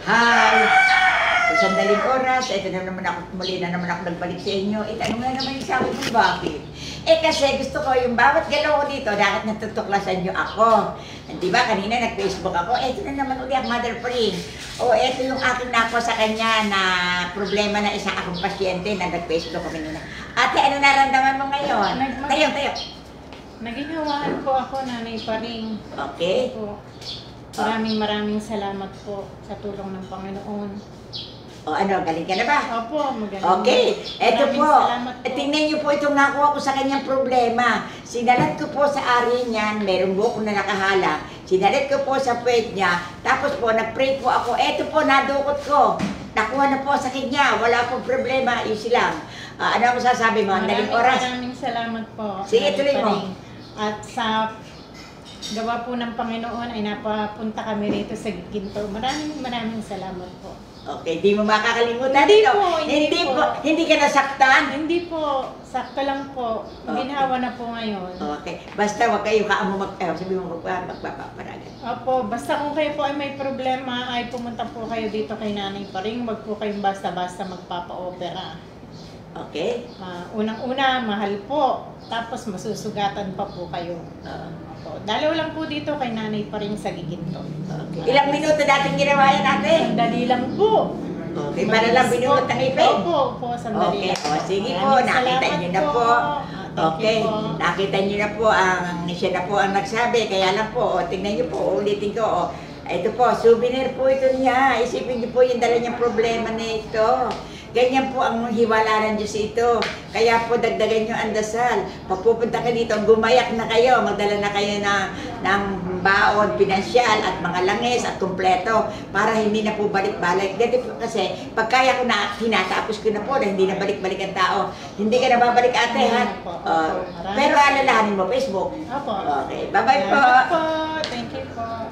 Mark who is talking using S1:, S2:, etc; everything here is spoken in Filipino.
S1: Hi! Sa sandaling oras, ito na naman ako, muli na naman ako nagbalik sa inyo. Ano nga naman yung sabi mo, bakit? Kasi gusto ko yung bawat galaw ko dito, dapat natutuklasan nyo ako. Di ba, kanina nag-Facebook ako, ito na naman uli ang Mother Pring. Ito yung aking nakuha sa kanya na problema na isang akong pasyente na nag-Facebook kami nila. Ate, ano naramdaman mo ngayon? Tayo.
S2: Naginhawaan po ako, Nanay Paring.
S1: Okay.
S2: Po. Maraming salamat po sa tulong ng Panginoon.
S1: Galing ka na ba?
S2: Opo, magaling.
S1: Okay, eto po.
S2: Salamat po.
S1: Tingnan niyo po itong nakuha ko sa kanyang problema. Sinalat ko po sa ari niyan, meron buhok na nakahala. Sinalat ko po sa puwet niya, tapos po nag-pray po ako. Eto po, nadukot ko. Nakuha na po sa kanya, wala pong problema, easy lang. Ano ang masasabi mo? Daling oras.
S2: Maraming salamat po.
S1: Sige, tuloy mo.
S2: At sa gawa po ng Panginoon ay napapunta kami rito sa Giginto. Maraming salamat po.
S1: Okay, di mo makakalimutan
S2: Hindi
S1: ito.
S2: po, hindi po.
S1: Hindi ka nasaktan?
S2: Hindi po, sakto lang po. Ginhawa na po ngayon.
S1: Okay, basta wag kayo kaamo sabi mo magpapaparagan.
S2: Opo, basta kung kayo po ay may problema, ay pumunta po kayo dito kay Nanay Paring. Wag po kayong basta-basta magpapa-opera.
S1: Okay?
S2: Unang-una, mahal po. Tapos masusugatan pa po kayo. Opo. Dalaw lang po dito kay Nanay Paring sa Giginto.
S1: Okay. Ilang minuto dating ginawa yan natin?
S2: Sandali lang po.
S1: Okay, para lang binuot ng ipin.
S2: Opo, sandali
S1: Okay,
S2: lang.
S1: sige po, nakita niyo na po. Okay, nakita niyo na po, siya na po ang nagsabi, kaya lang po, tingnan niyo po, ulitin ko, ito po, souvenir po ito niya, isipin niyo po yung dala niyang problema na ito. Ganyan po ang hiwala ng Diyos ito. Kaya po dagdagan nyo ang dasal. Pagpupunta ka dito, gumayak na kayo, magdala na kayo ng baon, pinansyal at mga langis at kumpleto para hindi na po balik-balik. Dito po kasi, pagkaya ko na, tinatapos ko na po na hindi na balik-balik ang tao. Hindi ka na babalik ate, ha? Pero alalahanin mo, Facebook.
S2: Opo.
S1: Okay, bye-bye po.
S2: Thank you po.